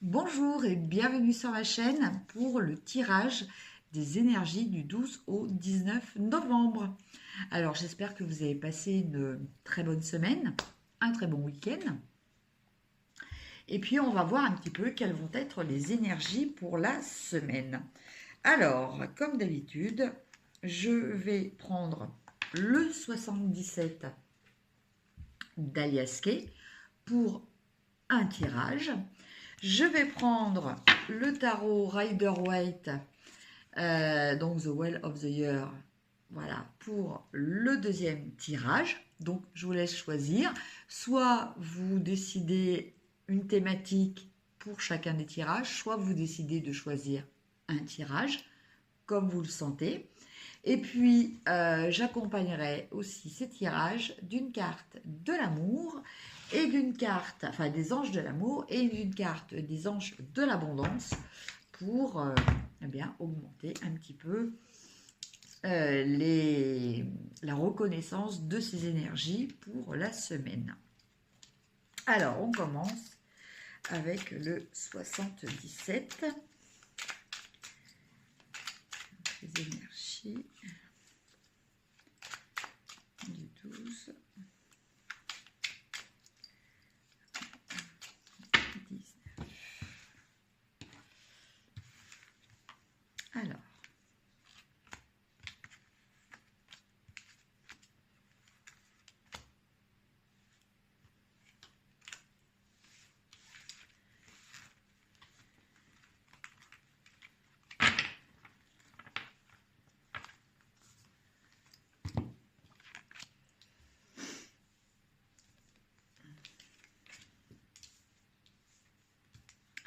Bonjour et bienvenue sur ma chaîne pour le tirage des énergies du 12 au 19 novembre. Alors j'espère que vous avez passé une très bonne semaine, un très bon week-end. Et puis on va voir un petit peu quelles vont être les énergies pour la semaine. Alors, comme d'habitude, je vais prendre le 77 d'Aliaské pour un tirage. Je vais prendre le tarot Rider-Waite, donc The Well of the Year, voilà, pour le deuxième tirage. Donc, je vous laisse choisir. Soit vous décidez une thématique pour chacun des tirages, soit vous décidez de choisir un tirage, comme vous le sentez. Et puis, j'accompagnerai aussi ces tirages d'une carte de l'amour et d'une carte, enfin des anges de l'amour et d'une carte des anges de l'abondance pour eh bien, augmenter un petit peu la reconnaissance de ces énergies pour la semaine. Alors, on commence avec le 77. Les énergies du 12. 19.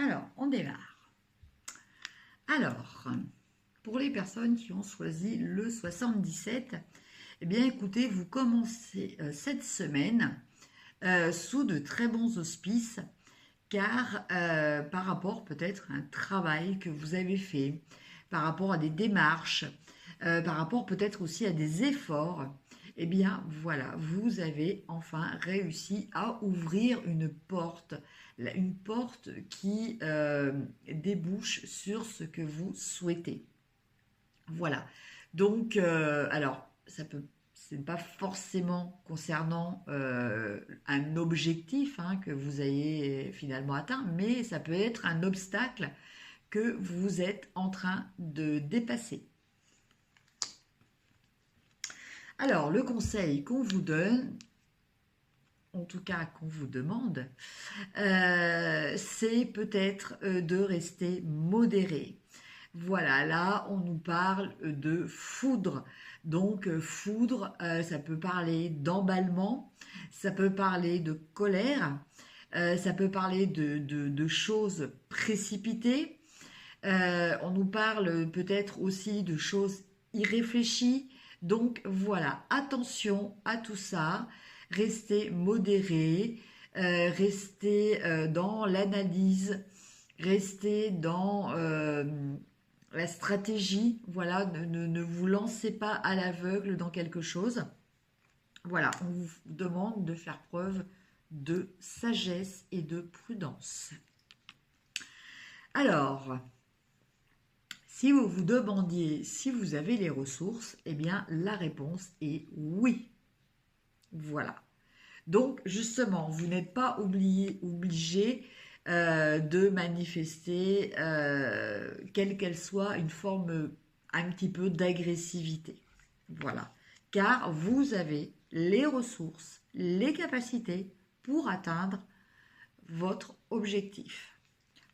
Alors, on démarre. Alors, pour les personnes qui ont choisi le 77, eh bien écoutez, vous commencez cette semaine sous de très bons auspices, car par rapport peut-être à un travail que vous avez fait, par rapport à des démarches, par rapport peut-être aussi à des efforts, eh bien voilà, vous avez enfin réussi à ouvrir une porte qui débouche sur ce que vous souhaitez. Voilà. Donc, alors, ce n'est pas forcément concernant un objectif que vous ayez finalement atteint, mais ça peut être un obstacle que vous êtes en train de dépasser. Alors, le conseil qu'on vous donne, en tout cas qu'on vous demande, c'est peut-être de rester modéré. Voilà, là, on nous parle de foudre. Donc, foudre, ça peut parler d'emballement, ça peut parler de colère, ça peut parler de choses précipitées. On nous parle peut-être aussi de choses irréfléchies. Donc, voilà, attention à tout ça. Restez modéré, restez dans l'analyse, restez dans la stratégie, voilà, ne vous lancez pas à l'aveugle dans quelque chose. Voilà, on vous demande de faire preuve de sagesse et de prudence. Alors, si vous vous demandiez si vous avez les ressources, eh bien la réponse est oui. Voilà. Donc, justement, vous n'êtes pas obligé de manifester, quelle qu'elle soit, une forme un petit peu d'agressivité. Voilà. Car vous avez les ressources, les capacités pour atteindre votre objectif.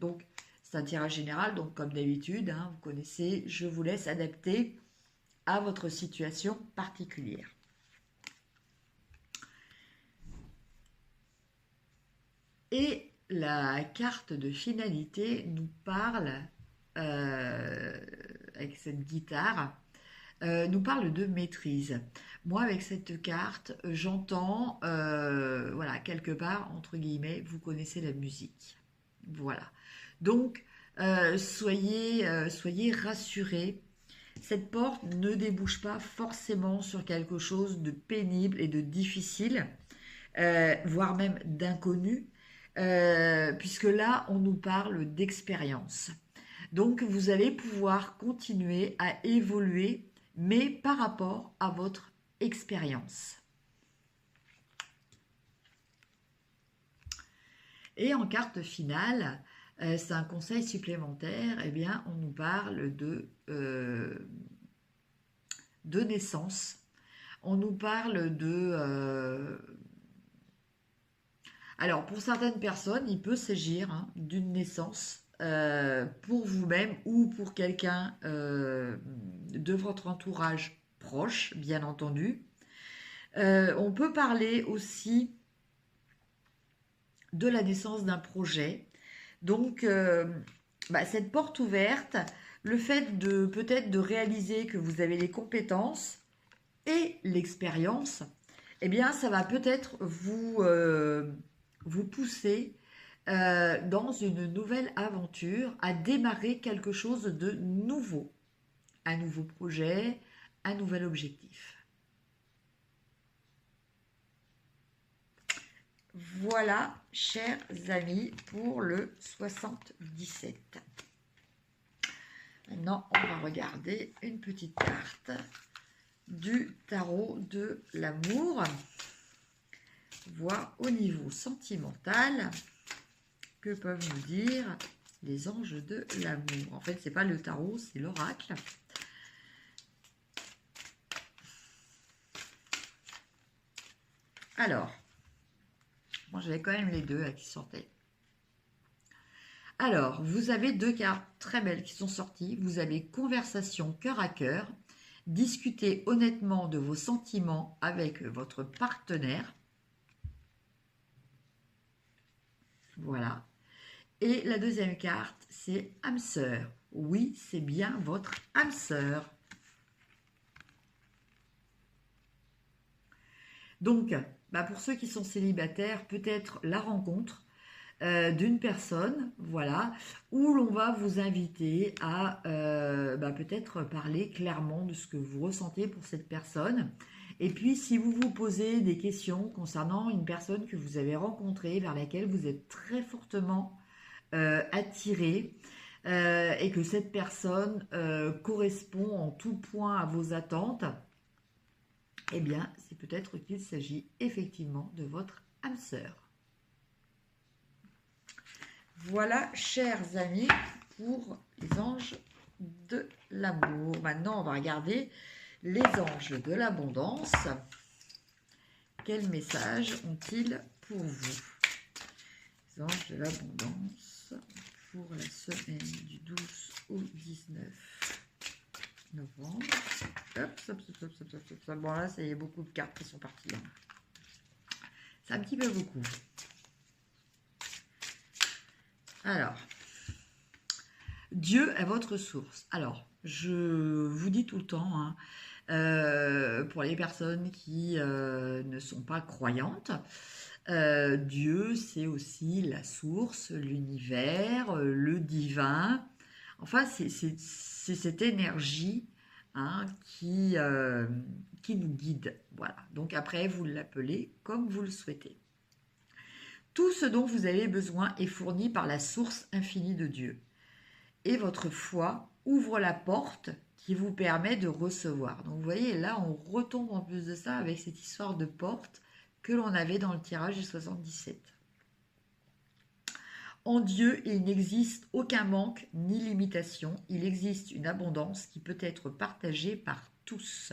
Donc, c'est un tirage général, donc comme d'habitude, vous connaissez, je vous laisse adapter à votre situation particulière. Et la carte de finalité nous parle, avec cette guitare, nous parle de maîtrise. Moi, avec cette carte, j'entends, voilà, quelque part, entre guillemets, vous connaissez la musique. Voilà. Donc, soyez rassurés. Cette porte ne débouche pas forcément sur quelque chose de pénible et de difficile, voire même d'inconnu. puisque là, on nous parle d'expérience. Donc, vous allez pouvoir continuer à évoluer, mais par rapport à votre expérience. Et en carte finale, c'est un conseil supplémentaire, eh bien, on nous parle de naissance. On nous parle alors, pour certaines personnes, il peut s'agir d'une naissance pour vous-même ou pour quelqu'un de votre entourage proche, bien entendu. On peut parler aussi de la naissance d'un projet. Donc, cette porte ouverte, le fait de peut-être de réaliser que vous avez les compétences et l'expérience, eh bien, ça va peut-être vous pousser dans une nouvelle aventure, à démarrer quelque chose de nouveau, un nouveau projet, un nouvel objectif. Voilà, chers amis, pour le 77. Maintenant, on va regarder une petite carte du tarot de l'amour, voir au niveau sentimental que peuvent nous dire les anges de l'amour. En fait, c'est pas le tarot, c'est l'oracle. Alors, moi j'avais quand même les deux qui sortaient. Alors, vous avez deux cartes très belles qui sont sorties. Vous avez conversation cœur à cœur. Discutez honnêtement de vos sentiments avec votre partenaire. Voilà. Et la deuxième carte, c'est âme sœur. Oui, c'est bien votre âme sœur. Donc, pour ceux qui sont célibataires, peut-être la rencontre d'une personne, voilà, où l'on va vous inviter à peut-être parler clairement de ce que vous ressentez pour cette personne. Et puis, si vous vous posez des questions concernant une personne que vous avez rencontrée, vers laquelle vous êtes très fortement attiré, et que cette personne correspond en tout point à vos attentes, eh bien, c'est peut-être qu'il s'agit effectivement de votre âme sœur. Voilà, chers amis, pour les anges de l'amour. Maintenant, on va regarder les anges de l'abondance. Quel message ont-ils pour vous? Les anges de l'abondance pour la semaine du 12 au 19 novembre. Bon, là, il y a beaucoup de cartes qui sont parties. C'est un petit peu beaucoup. Alors, Dieu est votre source. Alors, je vous dis tout le temps, pour les personnes qui ne sont pas croyantes, Dieu, c'est aussi la source, l'univers, le divin. Enfin, c'est cette énergie qui nous guide. Voilà. Donc après, vous l'appelez comme vous le souhaitez. Tout ce dont vous avez besoin est fourni par la source infinie de Dieu. Et votre foi ouvre la porte qui vous permet de recevoir. Donc vous voyez, là, on retombe en plus de ça avec cette histoire de porte que l'on avait dans le tirage du 77. En Dieu, il n'existe aucun manque ni limitation. Il existe une abondance qui peut être partagée par tous.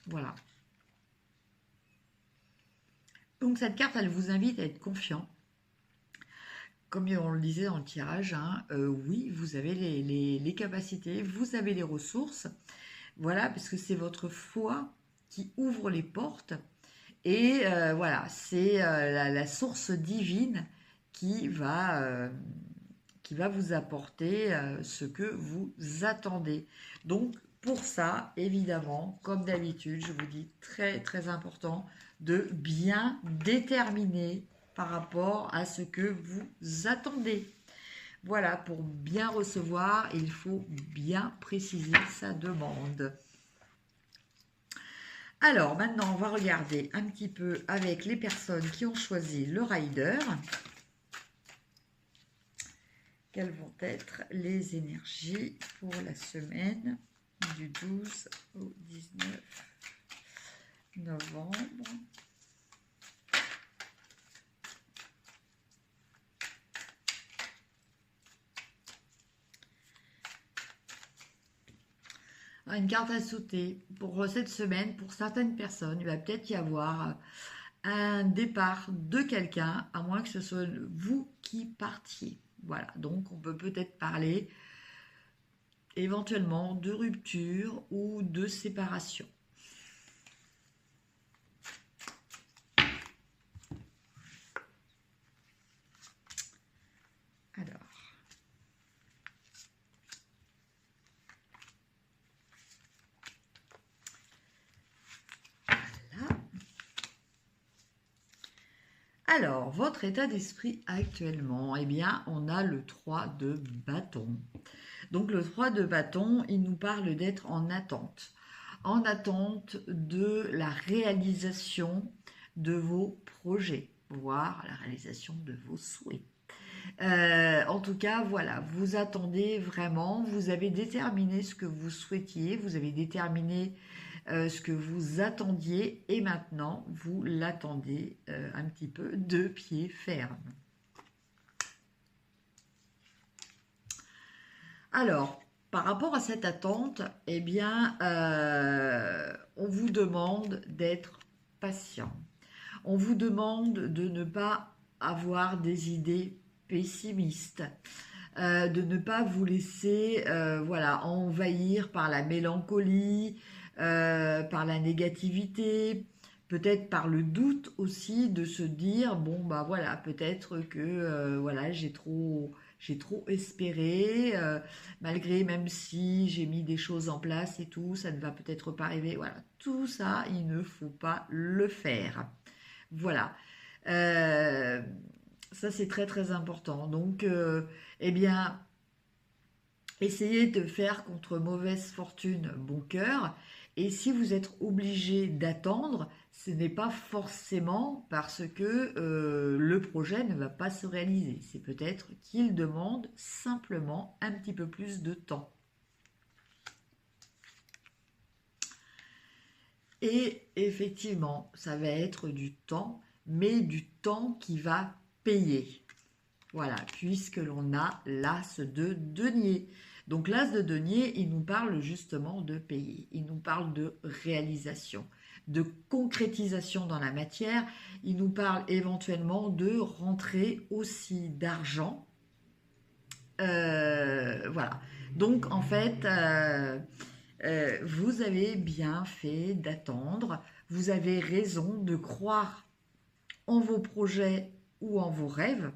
Voilà. Donc cette carte, elle vous invite à être confiant. Comme on le disait dans le tirage, oui, vous avez les capacités, vous avez les ressources. Voilà, parce que c'est votre foi qui ouvre les portes. Et voilà, c'est la source divine qui va vous apporter ce que vous attendez. Donc, pour ça, évidemment, comme d'habitude, je vous dis très, très important de bien déterminer par rapport à ce que vous attendez. Voilà, pour bien recevoir, il faut bien préciser sa demande. Alors, maintenant, on va regarder un petit peu avec les personnes qui ont choisi le rider. Quelles vont être les énergies pour la semaine du 12 au 19 novembre. Une carte à sauter pour cette semaine, pour certaines personnes, il va peut-être y avoir un départ de quelqu'un, à moins que ce soit vous qui partiez. Voilà, donc on peut peut-être parler éventuellement de rupture ou de séparation. Alors. Voilà. Alors, votre état d'esprit actuellement, eh bien, on a le 3 de bâton. Donc, le 3 de bâton, il nous parle d'être en attente de la réalisation de vos projets, voire la réalisation de vos souhaits. En tout cas, voilà, vous attendez vraiment, vous avez déterminé ce que vous souhaitiez, vous avez déterminé ce que vous attendiez et maintenant vous l'attendez un petit peu de pied ferme. Alors, par rapport à cette attente, eh bien, on vous demande d'être patient. On vous demande de ne pas avoir des idées pessimistes, de ne pas vous laisser voilà, envahir par la mélancolie, par la négativité, peut-être par le doute aussi, de se dire bon bah voilà, peut-être que voilà, j'ai trop espéré, malgré, même si j'ai mis des choses en place et tout, ça ne va peut-être pas arriver. Voilà, tout ça, il ne faut pas le faire. Voilà. Ça, c'est très très important. Donc, eh bien, essayez de faire contre mauvaise fortune bon cœur. Et si vous êtes obligé d'attendre, ce n'est pas forcément parce que le projet ne va pas se réaliser. C'est peut-être qu'il demande simplement un petit peu plus de temps. Et effectivement, ça va être du temps, mais du temps qui va payer. Voilà, puisque l'on a l'as de denier. Donc l'as de denier, il nous parle justement de payer. Il nous parle de réalisation, de concrétisation dans la matière. Il nous parle éventuellement de rentrée aussi d'argent. Voilà. Donc en fait, vous avez bien fait d'attendre. Vous avez raison de croire en vos projets ou en vos rêves.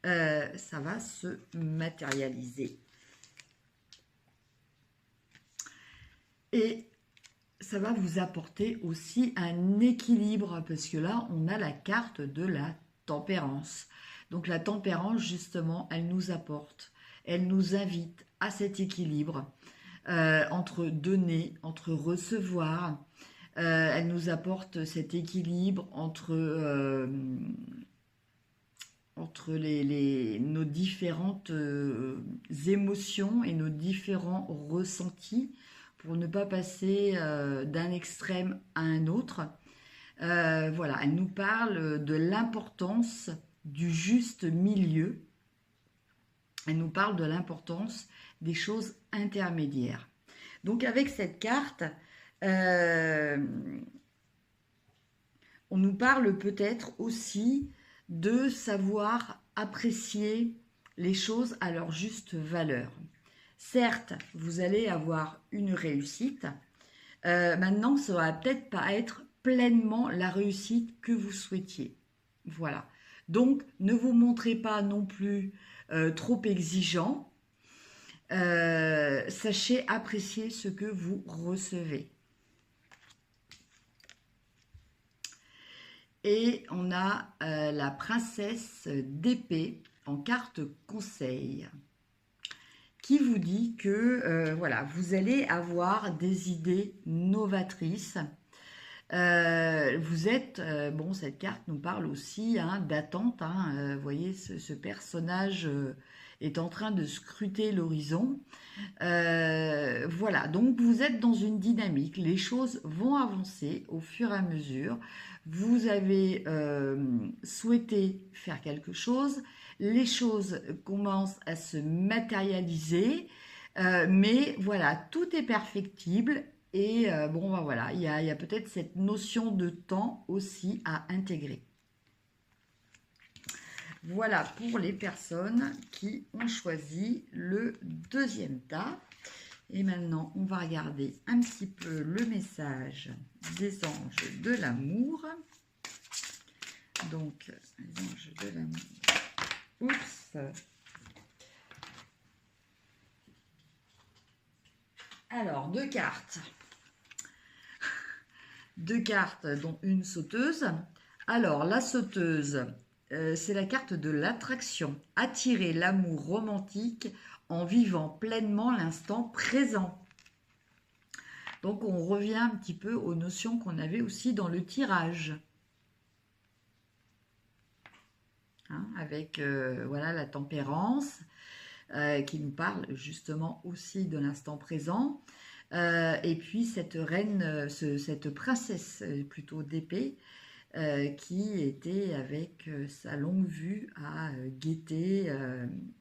Ça va se matérialiser. Et ça va vous apporter aussi un équilibre, parce que là, on a la carte de la tempérance. Donc la tempérance, justement, elle nous apporte, elle nous invite à cet équilibre entre donner, entre recevoir. Elle nous apporte cet équilibre entre nos différentes émotions et nos différents ressentis pour ne pas passer d'un extrême à un autre. Voilà, elle nous parle de l'importance du juste milieu. Elle nous parle de l'importance des choses intermédiaires. Donc avec cette carte, on nous parle peut-être aussi de savoir apprécier les choses à leur juste valeur. Certes, vous allez avoir une réussite. Maintenant, ça va peut-être pas être pleinement la réussite que vous souhaitiez. Voilà. Donc, ne vous montrez pas non plus trop exigeant. Sachez apprécier ce que vous recevez. Et on a la princesse d'épée en carte conseil qui vous dit que voilà, vous allez avoir des idées novatrices. Vous êtes, bon, cette carte nous parle aussi hein, d'attente. Hein, vous voyez, ce personnage est en train de scruter l'horizon. Voilà, donc vous êtes dans une dynamique. Les choses vont avancer au fur et à mesure. Vous avez souhaité faire quelque chose. Les choses commencent à se matérialiser. Mais voilà, tout est perfectible. Et bon, ben voilà, il y a peut-être cette notion de temps aussi à intégrer. Voilà pour les personnes qui ont choisi le deuxième tas. Et maintenant, on va regarder un petit peu le message des anges de l'amour. Donc, les anges de l'amour. Oups. Alors, deux cartes. Deux cartes, dont une sauteuse. Alors, la sauteuse, c'est la carte de l'attraction. Attirer l'amour romantique en vivant pleinement l'instant présent. Donc, on revient un petit peu aux notions qu'on avait aussi dans le tirage. Hein, avec voilà, la tempérance qui nous parle justement aussi de l'instant présent. Et puis cette reine, cette princesse plutôt d'épée qui était avec sa longue vue à guetter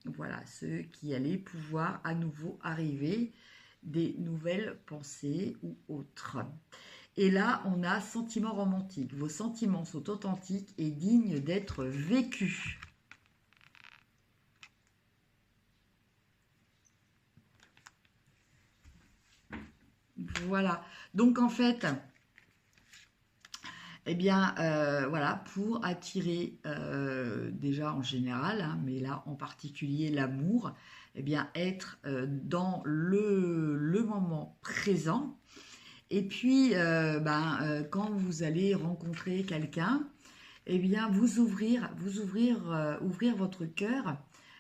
voilà, ceux qui allaient pouvoir à nouveau arriver, des nouvelles pensées ou autres. Et là, on a sentiment romantique. Vos sentiments sont authentiques et dignes d'être vécus. Voilà. Donc, en fait, eh bien, voilà, pour attirer, déjà en général, hein, mais là, en particulier, l'amour, eh bien, être dans le moment présent. Et puis, quand vous allez rencontrer quelqu'un, eh bien, ouvrir votre cœur,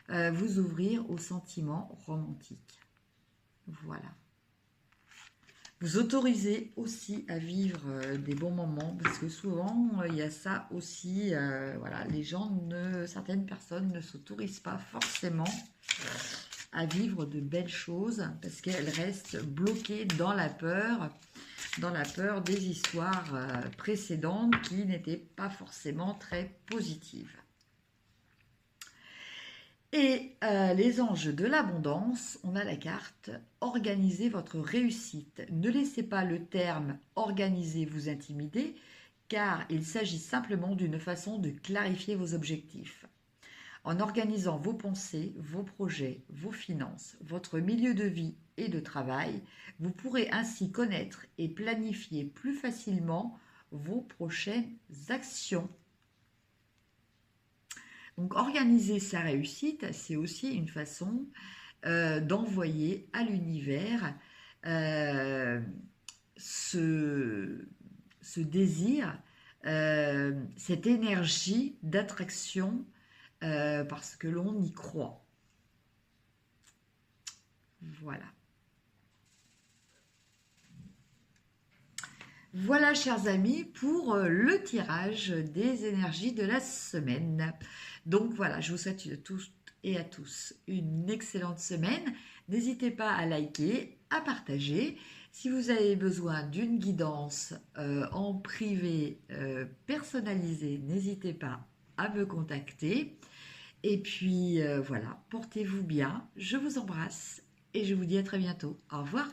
vous ouvrir aux sentiments romantiques. Voilà. Vous autorisez aussi à vivre des bons moments, parce que souvent, il y a ça aussi, voilà, certaines personnes ne s'autorisent pas forcément à vivre de belles choses, parce qu'elles restent bloquées dans la peur des histoires précédentes qui n'étaient pas forcément très positives. Et les anges de l'abondance, on a la carte « Organisez votre réussite ». Ne laissez pas le terme « organiser » vous intimider, car il s'agit simplement d'une façon de clarifier vos objectifs. En organisant vos pensées, vos projets, vos finances, votre milieu de vie et de travail, vous pourrez ainsi connaître et planifier plus facilement vos prochaines actions. Donc, organiser sa réussite, c'est aussi une façon d'envoyer à l'univers ce désir, cette énergie d'attraction parce que l'on y croit. Voilà. Voilà, chers amis, pour le tirage des énergies de la semaine. Donc voilà, je vous souhaite à tous et à tous une excellente semaine. N'hésitez pas à liker, à partager. Si vous avez besoin d'une guidance en privé personnalisée, n'hésitez pas à me contacter. Et puis voilà, portez-vous bien. Je vous embrasse et je vous dis à très bientôt. Au revoir.